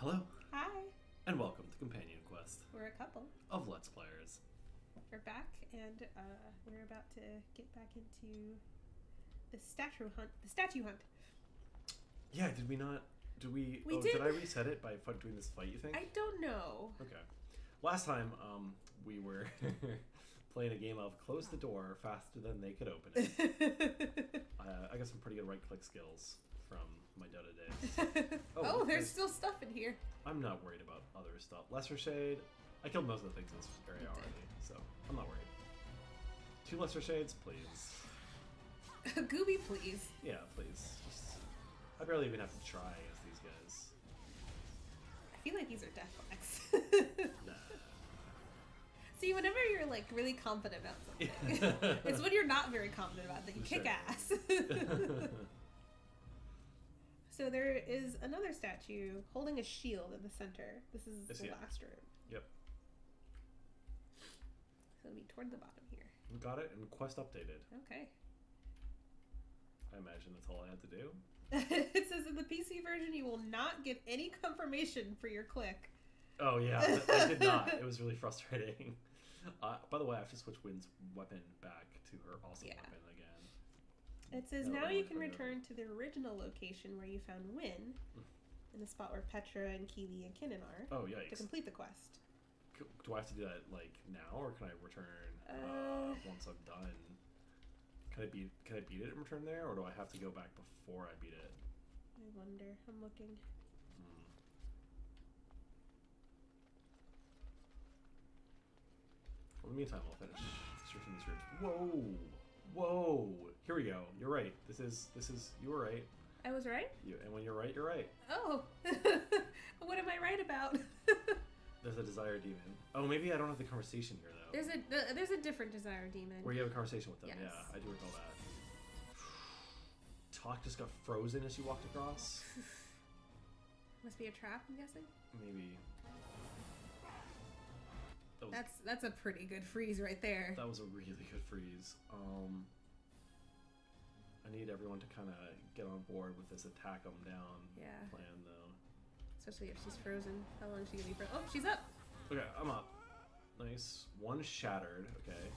Hello, Hi, and welcome to Companion Quest we're a couple. of Let's Players. We're back, and we're about to get back into the statue hunt. Yeah, did we not? Did we? We did. Did I reset it by doing this fight? You think? I don't know. Okay. Last time, we were playing a game of close the door faster than they could open it. I got some pretty good right-click skills from my Dota days. Oh, there's still stuff in here. I'm not worried about other stuff. Lesser Shade. I killed most of the things in this area You did. already, so I'm not worried. 2 Lesser Shades, please. Gooby, please. Yeah, please. I barely even have to try as these guys. I feel like these are death flags. Nah. See, whenever you're like really confident about something, it's when you're not very confident about it that you kick Sure. ass. So there is another statue holding a shield in the center. This is I see the it. last room. Yep. So it'll be toward the bottom here. Got it, and quest updated. Okay. I imagine that's all I had to do. It says in the PC version you will not get any confirmation for your click. Oh yeah, I did not. It was really frustrating. By the way, I have to switch Wynn's weapon back to her awesome Yeah. weapon again. It says That'll now only you can bring it return to the original location where you found Wynn, in the spot where Petra and Keely and Kinnan are, Oh to yikes! complete the quest. Do I have to do that like now, or can I return once I'm done? Can I beat it and return there, or do I have to go back before I beat it? I wonder. I'm looking. Hmm. Well, in the meantime, I'll finish searching these rooms. Whoa! Here we go. You're right. This is. You were right. I was right? And when you're right, you're right. Oh. What am I right about? There's a desire demon. Oh, maybe I don't have the conversation here though. There's a different desire demon. Where you have a conversation with them. Yes. Yeah, I do recall that. Talk just got frozen as you walked across. Must be a trap, I'm guessing. Maybe. That's a pretty good freeze right there. That was a really good freeze. I need everyone to kind of get on board with this attack them down Yeah. plan though. Especially if she's frozen. How long is she gonna be frozen? Oh, she's up. Okay, I'm up. Nice. One shattered. Okay.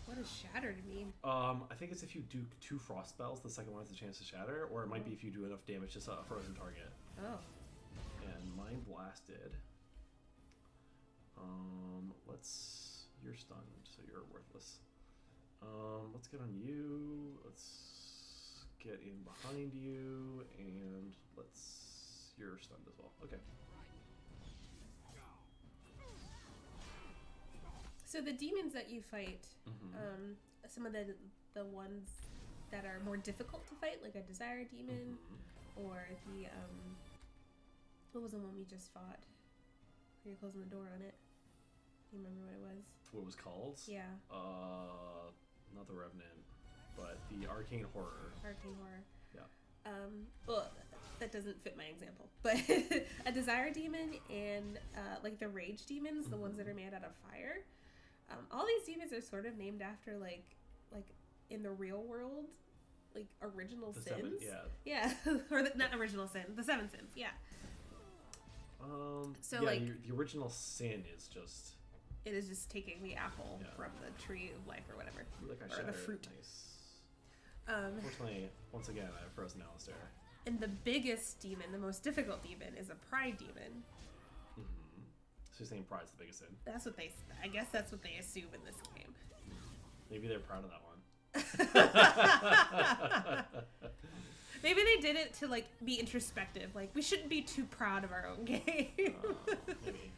What does shattered mean? I think it's if you do 2 frost spells, the second one has a chance to shatter, or it might be if you do enough damage to a frozen target. Oh. And Mind Blasted. You're stunned, so you're worthless. Let's get on you. Let's get in behind you, and you're stunned as well. Okay. So the demons that you fight, Mm-hmm. some of the ones that are more difficult to fight, like a desire demon, or the what was the one we just fought? You're closing the door on it. Do you remember what it was? What it was called? Yeah, Not the Revenant, but the Arcane Horror. Arcane Horror. Yeah. Well, that doesn't fit my example, but a desire demon and like the rage demons, the ones that are made out of fire. All these demons are sort of named after like in the real world, like original The sins. 7, Yeah, or not original sin, the 7 sins. Yeah. So, yeah, like- the original sin is just It is just taking the apple Yeah. from the tree of life or whatever. like I Or the shattered. fruit. Nice. Um, Unfortunately, once again, I have frozen Alistair. and the biggest demon, the most difficult demon, is a pride demon. Mm-hmm. So you're saying Pride's the biggest sin? That's what I guess that's what they assume in this game. Maybe they're proud of that one. Maybe they did it to like be introspective. Like we shouldn't be too proud of our own game. Maybe.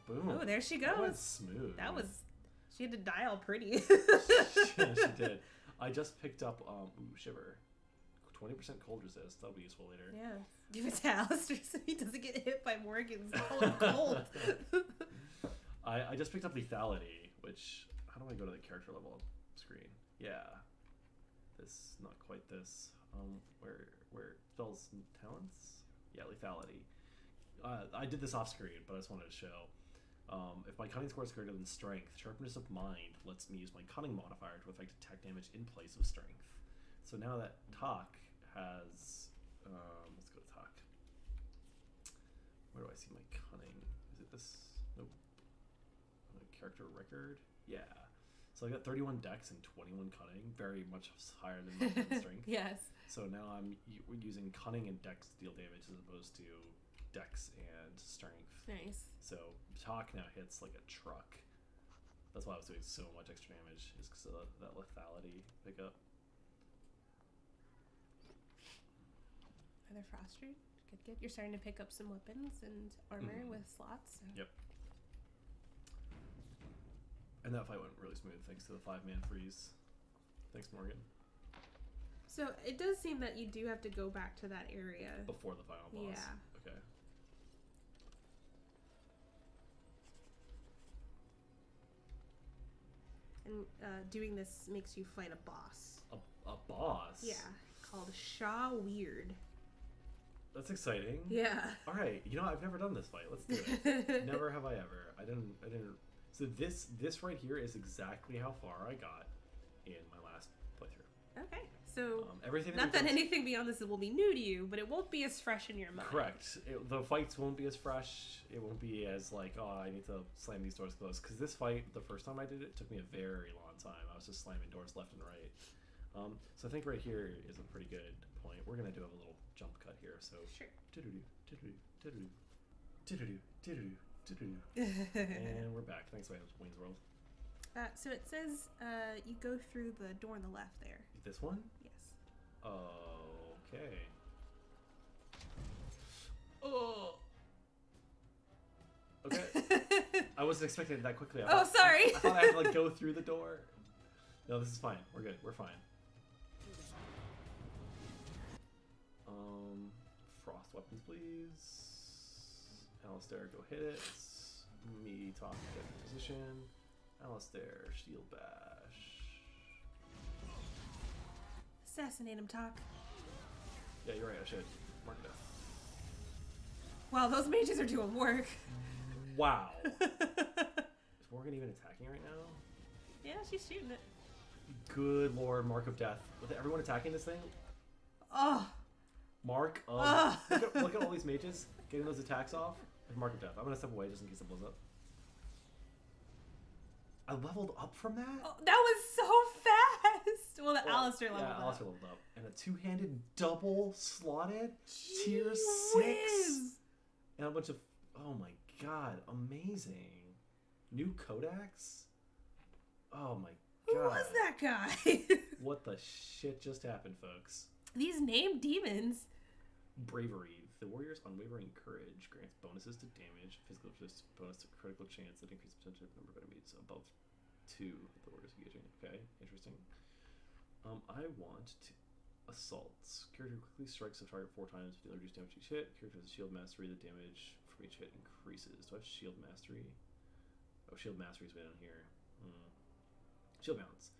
Boom. Oh, there she That went goes. smooth. That was. She had to die all pretty. Yeah, she did. I just picked up Shiver. 20% cold resist. That'll be useful later. Yeah. Give it to Alistair so he doesn't get hit by Morgan's cold. I just picked up lethality, which how do I go to the character level screen? Yeah. This not quite this. Where spells and talents? Yeah, lethality. I did this off screen, but I just wanted to show. If my cunning score is greater than strength, sharpness of mind lets me use my cunning modifier to affect attack damage in place of strength. So now that Talk has I see my cunning? Is it this? Nope. Character record? Yeah. So I got 31 dex and 21 cunning, very much higher than my strength. Yes. So now I'm using cunning and dex to deal damage as opposed to dex and strength. Nice. So talk now hits like a truck. That's why I was doing so much extra damage, is because of that lethality pickup. Are there Froster? Good. You're starting to pick up some weapons and armor with slots. So. Yep. And that fight went really smooth thanks to the 5-man freeze. Thanks, Morgan. So it does seem that you do have to go back to that area. Before the final boss. Yeah. Okay. And doing this makes you fight a boss. A boss? Yeah. Called Shaw Weird. That's exciting. Yeah. All right. You know, I've never done this fight. Let's do it. Never have I ever. I didn't. So this right here is exactly how far I got in my last playthrough. Okay. So everything. Not that anything beyond this will be new to you, but it won't be as fresh in your mind. Correct. The fights won't be as fresh. It won't be as like, oh, I need to slam these doors closed. Because this fight, the first time I did it, took me a very long time. I was just slamming doors left and right. So I think right here is a pretty good point. We're gonna do a little jump cut here. So sure. And we're back. Thanks, Wayne's World. So it says you go through the door on the left there. This one? Yes. Okay. Oh. Okay. I wasn't expecting it that quickly. Sorry. I thought I had to like go through the door. No, this is fine. We're good. We're fine. Frost weapons, please. Alistair, go hit it. Me talk, get position. Alistair, shield bash. Assassinate him, Talk. Yeah, you're right. I should mark it up. Wow, those mages are doing work. Wow. Is Morgan even attacking right now? Yeah, she's shooting it. Good lord, Mark of Death. With everyone attacking this thing? Oh. Mark of... Look at all these mages getting those attacks off. Mark of Death. I'm going to step away just in case it blows up. I leveled up from that? Oh, that was so fast! Well, Alistair leveled up. Yeah, Alistair leveled up. And a two-handed double slotted Gee tier 6. whiz. And a bunch of... Oh my god, amazing. New codex? Oh my god. Who was that guy? What the shit just happened, folks? These named demons. Bravery. The warrior's unwavering courage grants bonuses to damage, physical resist, bonus to critical chance that increases potential number of enemies above 2 the warrior's engaging. Okay, interesting. I want to assaults. Character quickly strikes a target 4 times, deal reduced damage each hit. Character has shield mastery, the damage from each hit increases. Do I have shield mastery? Oh, shield mastery is way down here. Shield balance.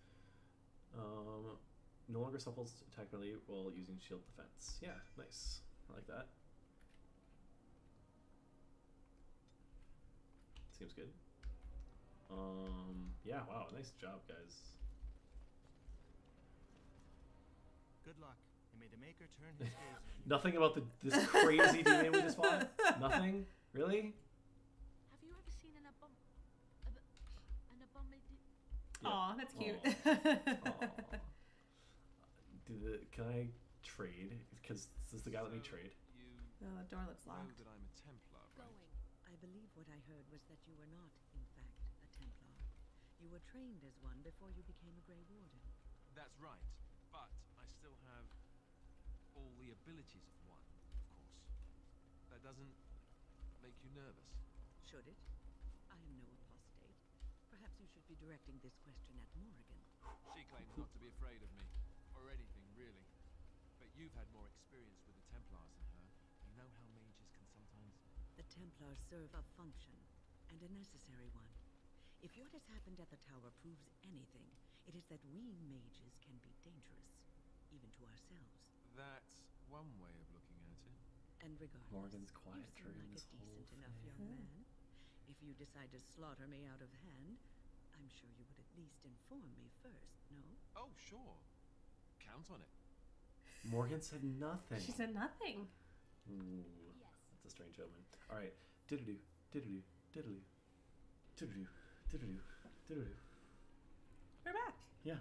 No longer suffers attack ability while using shield defense. Yeah, nice. I like that. Seems good. Yeah, wow, nice job, guys. Good luck. You made the maker turn his gaze on you. Nothing about this crazy demon we just fought? Nothing? Really? Have you ever seen an abomination? Yeah. Aw, that's cute. Aw. Can I trade? Because this is the guy let me trade. You Oh, the door looks know locked. that I'm a Templar, right? Going. I believe what I heard was that you were not, in fact, a Templar. You were trained as one before you became a Grey Warden. That's right, but I still have all the abilities of one, of course. That doesn't make you nervous. Should it? I am no apostate. Perhaps you should be directing this question at Morrigan. She claims not to be afraid of me, or anything, really. But you've had more experience with the Templars than her. You know how mages can sometimes... The Templars serve a function, and a necessary one. If what has happened at the tower proves anything, it is that we mages can be dangerous, even to ourselves. That's one way of looking at it. And regardless, Morgan's quiet you seem during like this a whole decent enough thing. young man. If you decide to slaughter me out of hand, I'm sure you would at least inform me first, no? Oh, sure. Count on it. Morgan said nothing. She said nothing. Ooh, Yes. It's a strange omen. All right. Diddle-doo, diddle-doo, diddle-doo, diddle-doo, diddle-doo, diddle-doo. We're back. Yeah.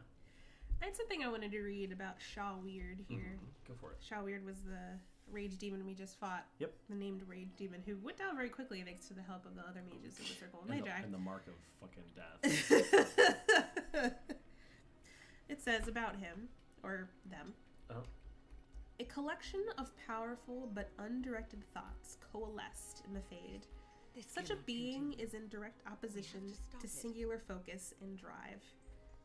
I had something I wanted to read about Shaw Weird here. Go for it. Shaw Weird was the rage demon we just fought. Yep. The named rage demon who went down very quickly thanks to the help of the other mages in the Circle of Magi. And the mark of fucking death. It says about him, or them, a collection of powerful but undirected thoughts coalesced in the Fade. This Such a cannot being continue. is in direct opposition stop to it. singular focus and drive.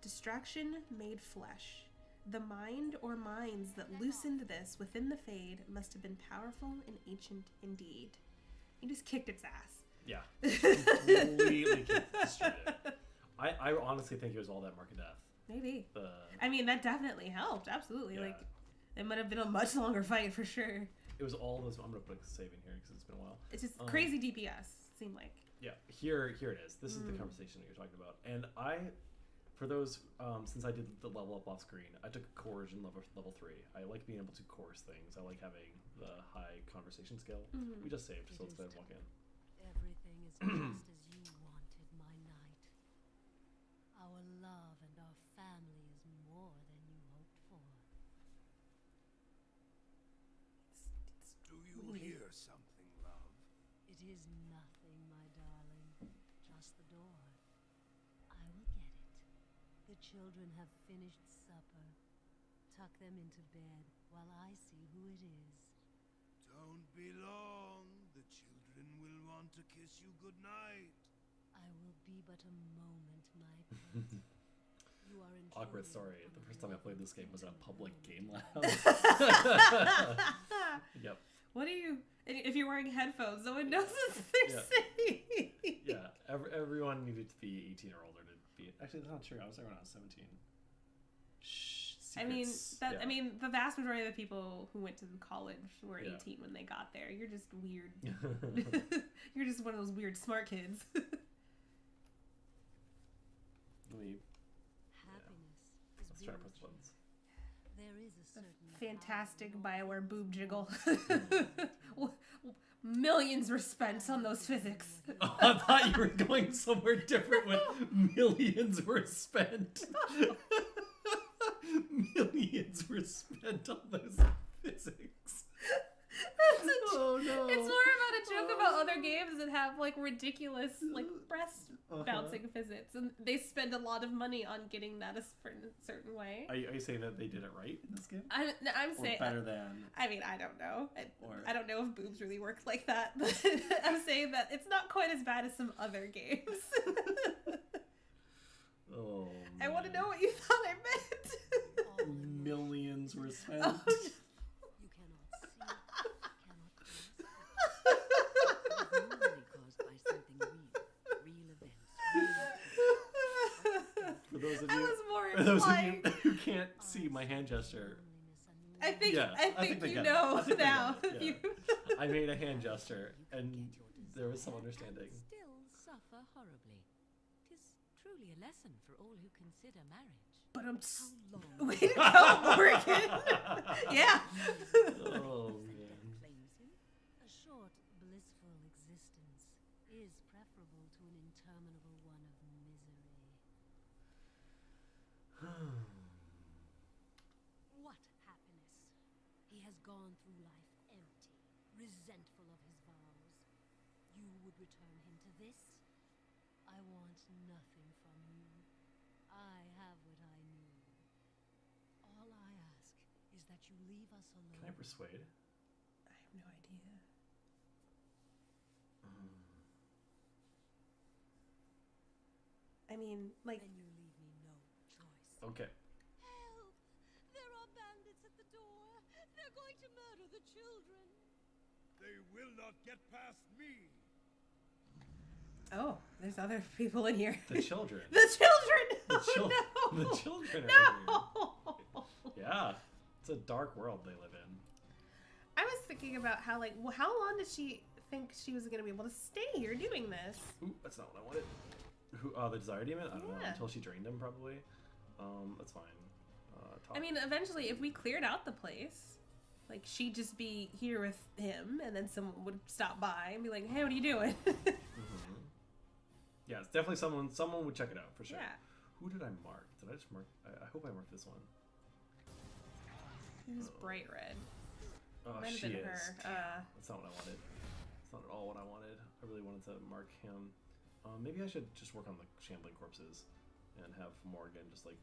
Distraction made flesh. The mind or minds that loosened this within the Fade must have been powerful and ancient indeed. He just kicked its ass. Yeah. Completely destroyed it. I honestly think it was all that mark of death. Maybe. The I mean, that definitely helped. Absolutely. Yeah. Like, it might have been a much longer fight for sure. It was all those. I'm gonna put a save in here because it's been a while. It's just crazy DPS, seemed like. Yeah, here it is. This is the conversation that you're talking about. And for those, since I did the level up off screen, I took coercion level 3. I like being able to coerce things. I like having the high conversation skill. We just saved, so let's go ahead and walk in. Everything is just as you wanted, my knight. Our love and our family is more than you hoped for. Do you hear something, love? It is nothing, my darling. Just the door. I will get it. The children have finished supper. Tuck them into bed while I see who it is. Don't be long. The children will want to kiss you goodnight. I will be but a moment, my pet. You are Awkward intruding story. on The a first time I played this game was at a public game lab. Yep. What do you... If you're wearing headphones, no one knows what they're Yeah. saying. Yeah. Everyone needed to be 18 or older to be. Actually, that's not true. I was there when I was 17. Shh. Secrets. I mean, the vast majority of the people who went to college were Yeah. 18 when they got there. You're just weird. You're just one of those weird smart kids. Let me. happiness. Let's try to press the buttons. There is a certain Fantastic power Bioware boob jiggle. Millions were spent on those physics. Oh, I thought you were going somewhere different with millions were spent. Millions were spent on those physics. Oh no. It's more about a joke about other games that have like ridiculous like breast bouncing physics, and they spend a lot of money on getting that a certain way. Are you saying that they did it right in this game? I'm Or saying better than? I mean, I don't know. Or- I don't know if boobs really work like that, but I'm saying that it's not quite as bad as some other games. Oh. I want to know what you thought I meant. Millions were spent. Oh, you cannot see, cannot grasp. Normally caused by something real events. For those of I you, was more for those of you implying. who can't see my hand gesture, I think Yeah, I I think think they you get it. I know think they now. get it, yeah. You- I made a hand gesture, and there was some understanding. And still suffer horribly. 'Tis truly a lesson for all who consider marriage. But I'm How long way to go, Morgan. Yeah. Oh man. claims him? A short, blissful existence is preferable to an interminable one of misery. What happiness! He has gone through life empty, resentful of his vows. You would return him to this? I want nothing from you. I have what I need. All I ask is that you leave us alone. Can I persuade? I have no idea. I mean, like, Then you leave me no choice. Okay. Help! There are bandits at the door. They're going to murder the children. They will not get past me. oh, there's other people in here. The children. The children! The, Oh, chil- no! the children are in No! here. Yeah. It's a dark world they live in. I was thinking about how, like, how long did she think she was going to be able to stay here doing this? Ooh, that's not what I wanted. Who? The Desire Demon? I don't know. Yeah. Until she drained him, probably. That's fine. Talk. I mean, eventually, if we cleared out the place, Like, she'd just be here with him, and then someone would stop by and be like, "Hey, what are you doing?" Mm-hmm. Yeah, it's definitely someone would check it out for sure. Yeah. Who did I mark? Did I just mark? I hope I marked this one. He was bright red. Oh, Might have she been is. her. That's not what I wanted. That's not at all what I wanted. I really wanted to mark him. Maybe I should just work on the shambling corpses and have Morgan just like.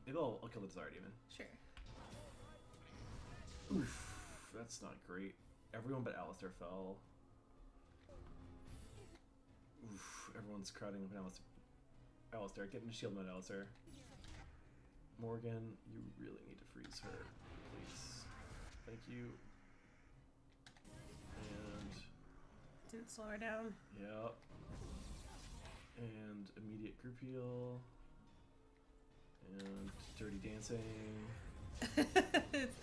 Maybe I'll kill the Desire Demon. Sure. Oof, that's not great. Everyone but Alistair fell. Oof, everyone's crowding up Alistair. Alistair, get in the shield mode, Alistair. Morgan, you really need to freeze her, please. Thank you. And Didn't slow her down. yeah. And immediate group heal. And dirty dancing.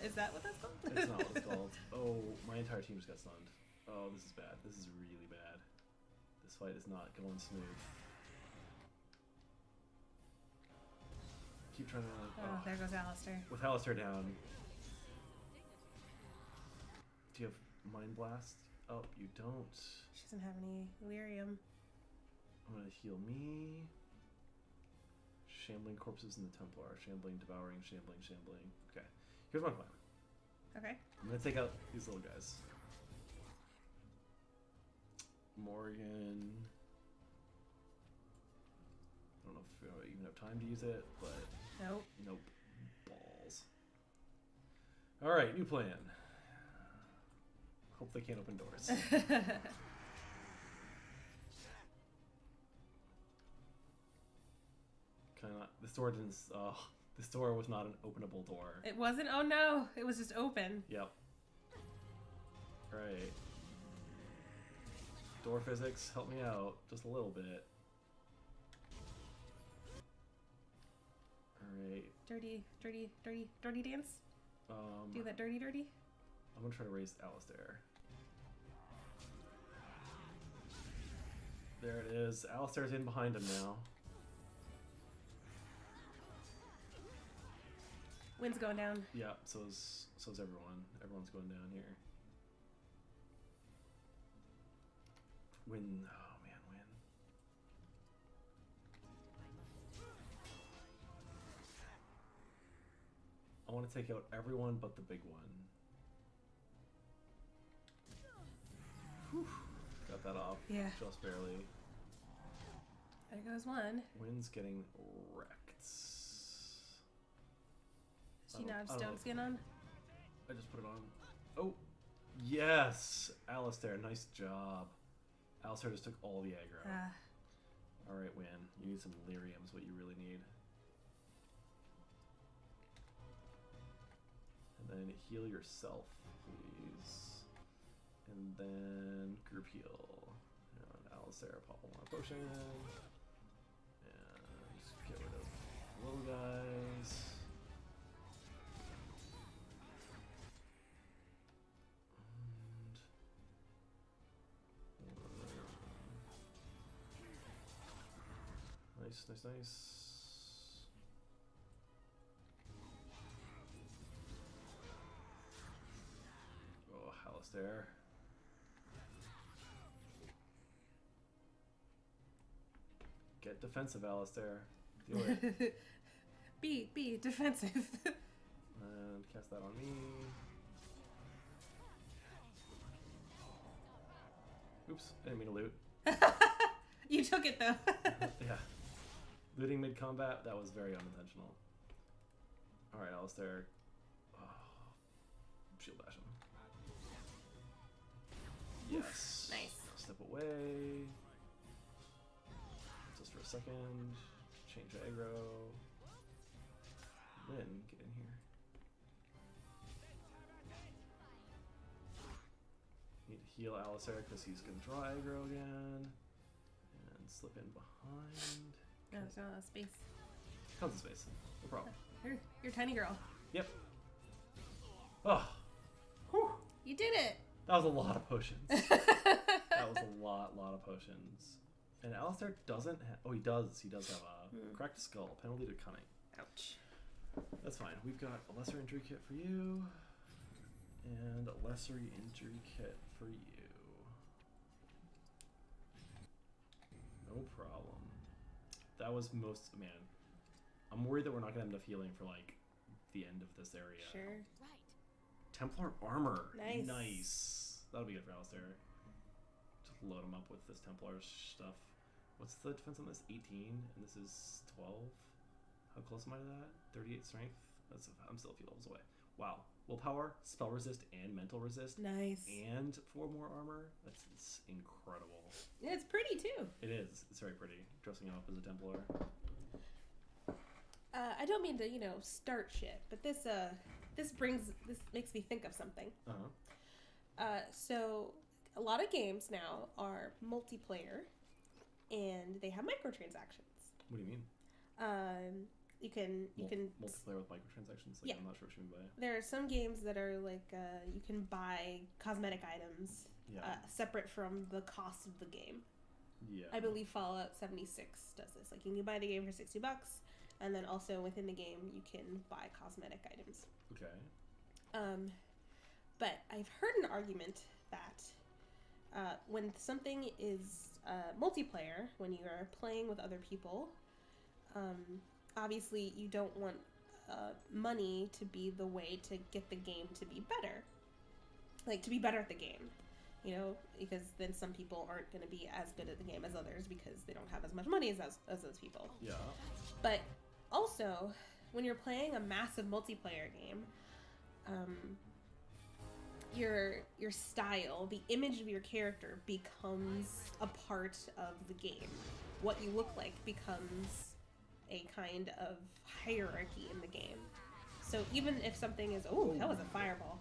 Is that what that's called? It's not what it's called. Oh, my entire team just got stunned. Oh, this is bad. This is really bad. This fight is not going smooth. Keep trying to. Oh, there goes Alistair. With Alistair down. Do you have Mind Blast? Oh, you don't. She doesn't have any Lyrium. I'm gonna heal me. Shambling corpses in the Templar. Shambling, devouring, shambling, shambling. Okay. Here's my plan. Okay. I'm gonna take out these little guys. Morgan. I don't know if I even have time to use it, but Nope. nope. Balls. Alright, new plan. Hope they can't open doors. Kinda, this door didn't. This door was not an openable door. It wasn't? Oh no, it was just open. Yep. Right. Door physics, help me out just a little bit. Alright. Dirty dance? Do that dirty. I'm gonna try to raise Alistair. There it is. Alistair's in behind him now. Wind's going down. Yeah, so's everyone. Everyone's going down here. Win. Oh man, win. I want to take out everyone but the big one. Whew. Got that off. Yeah. Just barely. There goes one. Win's getting wrecked. She now have stone skin on? I just put it on. Oh, yes! Alistair, nice job. Alistair just took all the aggro. Alright, Win. You need some lyrium is what you really need. And then heal yourself, please. And then group heal. And Alistair, pop one more potion. And just get rid of little guys. Nice. Oh, Alistair. Get defensive, Alistair. Do it. Be defensive. And cast that on me. Oops, I didn't mean to loot. You took it though. Yeah. Looting mid-combat, that was very unintentional. Alright, Alistair. Oh, shield bash him. Yes. Nice. Step away. Just for a second. Change aggro. Lynn, get in here. Need to heal Alistair because he's going to draw aggro again. And slip in behind. No, there's not enough space. Tons of space. No problem. You're a tiny girl. Yep. Oh. Whew. You did it! That was a lot of potions. That was a lot of potions. And Alistair doesn't have... Oh, he does. He does have a cracked skull. Penalty to cunning. Ouch. That's fine. We've got a lesser injury kit for you, and a lesser injury kit for you. No problem. That was man. I'm worried that we're not gonna have enough healing for like the end of this area. Sure. Right. Templar armor. Nice. Nice. That'll be good for Alistair. Just load him up with this Templar stuff. What's the defense on this? 18, and this is 12. How close am I to that? 38 strength. I'm still a few levels away. Wow. Willpower, spell resist, and mental resist, Nice. and 4 more armor. That's incredible. Yeah, it's pretty too. It is. It's very pretty. Dressing up as a Templar. I don't mean to, start shit, but this makes me think of something. So a lot of games now are multiplayer, and they have microtransactions. What do you mean? You can Multiplayer with microtransactions? Like, Yeah. I'm not sure what you mean by it. There are some games that are like you can buy cosmetic items Yeah. separate from the cost of the game. Yeah. I believe Fallout 76 does this. Like, you can buy the game for $60, and then also within the game you can buy cosmetic items. Okay. But I've heard an argument that when something is multiplayer, when you are playing with other people, obviously you don't want money to be the way to get the game to be better. Like, to be better at the game. Because then some people aren't going to be as good at the game as others because they don't have as much money as those people. Yeah. But also, when you're playing a massive multiplayer game, your style, the image of your character becomes a part of the game. What you look like becomes a kind of hierarchy in the game. So even if something is... Oh, that was a fireball.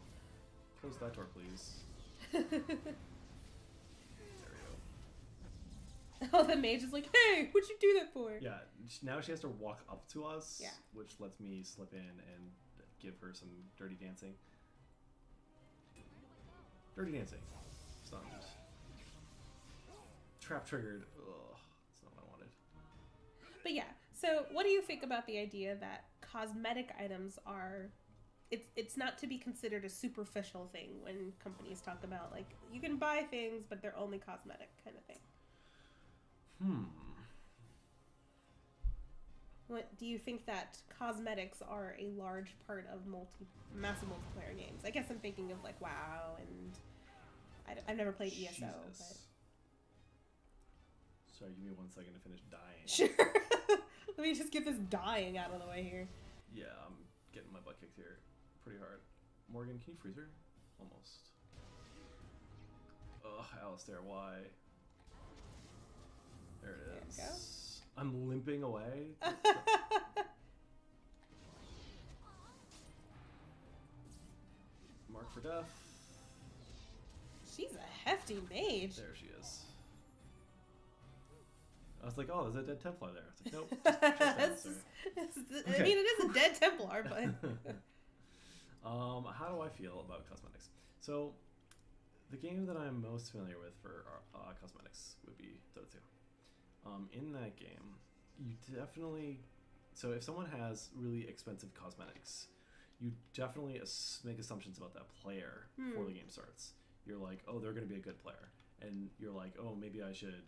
Close that door, please. There we go. Oh, the mage is like, hey, what'd you do that for? Yeah, now she has to walk up to us, Yeah. which lets me slip in and give her some dirty dancing. Dirty dancing. Stunned. Trap triggered. Ugh, that's not what I wanted. But yeah, so what do you think about the idea that cosmetic items are... It's not to be considered a superficial thing when companies talk about, like, you can buy things, but they're only cosmetic kind of thing. What do you think that cosmetics are a large part of massive multiplayer games? I guess I'm thinking of like WoW, and I've never played ESO. Jesus. But... Sorry, give me 1 second to finish dying. Sure. Let me just get this dying out of the way here. Yeah, I'm getting my butt kicked here pretty hard. Morgan, can you freeze her? Almost. Ugh, Alistair, why? There it is. There you go. I'm limping away. Mark for death. She's a hefty mage. There she is. I was like, oh, there's a dead Templar there. It's like, nope. Just Alistair. I mean, it is a dead Templar, but... How do I feel about cosmetics? So, the game that I'm most familiar with for cosmetics would be Dota 2. In that game, you definitely... So if someone has really expensive cosmetics, you definitely make assumptions about that player before the game starts. You're like, oh, they're going to be a good player. And you're like, oh, maybe I should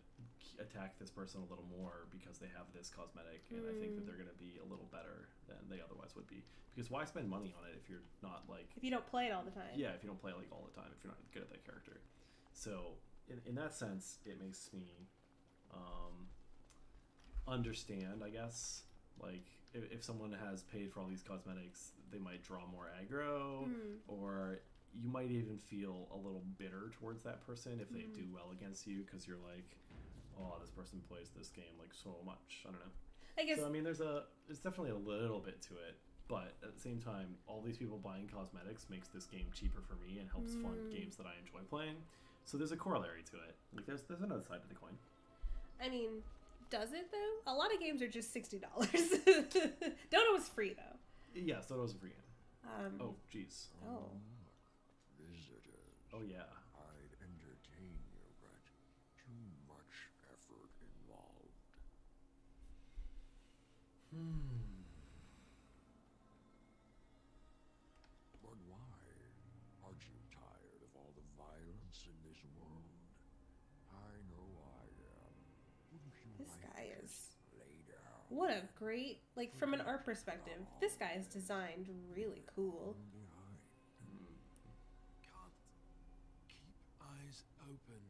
attack this person a little more because they have this cosmetic, and I think that they're going to be a little better than they otherwise would be. Because why spend money on it if you're not like... If you don't play it all the time. Yeah, if you don't play it like all the time, if you're not good at that character. So, in that sense, it makes me understand, I guess. Like, if someone has paid for all these cosmetics, they might draw more aggro, or you might even feel a little bitter towards that person if they do well against you, because you're like, oh, this person plays this game like so much. I don't know. I guess... So, I mean, there's definitely a little bit to it, but at the same time, all these people buying cosmetics makes this game cheaper for me and helps fund games that I enjoy playing. So there's a corollary to it. Like, there's another side to the coin. I mean, does it though? A lot of games are just $60. Dota was free though. Yes, that was a free game. Oh, jeez. Oh. Visitors. Oh, yeah. I'd entertain you, but too much effort involved. once in this world. I know I am. Wouldn't you This like guy to is- lay down What a great, like, from an art perspective, this guy is designed really cool. behind? Can't keep eyes open.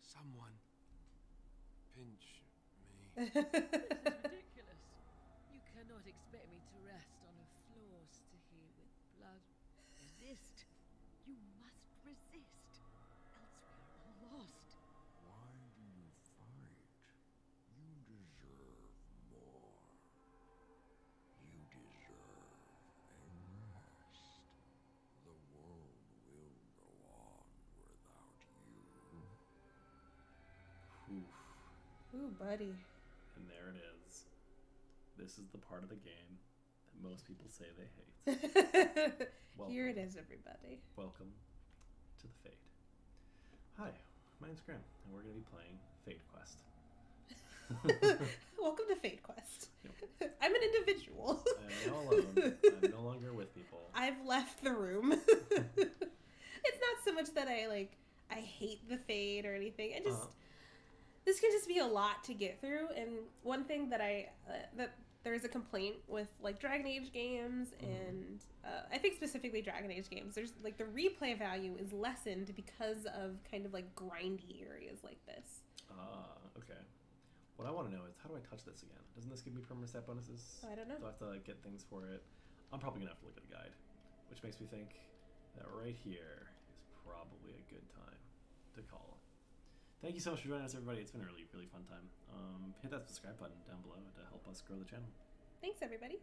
Someone pinch me. This is ridiculous. You cannot expect me to rest on a floor sticky with blood. Resist. You must resist. Else we are all lost. Why do you fight? You deserve more. You deserve a rest. The world will go on without you. Oof. Ooh, buddy. And there it is. This is the part of the game that most people say they hate. Here it is, everybody. Welcome to the Fate. Hi, my name's Graham, and we're going to be playing Fate Quest. Welcome to Fate Quest. Yep. I'm an individual. I'm now alone. I'm no longer with people. I've left the room. It's not so much that I hate the Fate or anything. I just this can just be a lot to get through. And one thing that that there's a complaint with like Dragon Age games and I think specifically Dragon Age games. There's like the replay value is lessened because of kind of like grindy areas like this. Okay. What I want to know is, how do I touch this again? Doesn't this give me permanent stat bonuses? I don't know. Do I have to get things for it? I'm probably going to have to look at a guide, which makes me think that right here is probably a good time to call it. Thank you so much for joining us, everybody. It's been a really, really fun time. Hit that subscribe button down below to help us grow the channel. Thanks, everybody.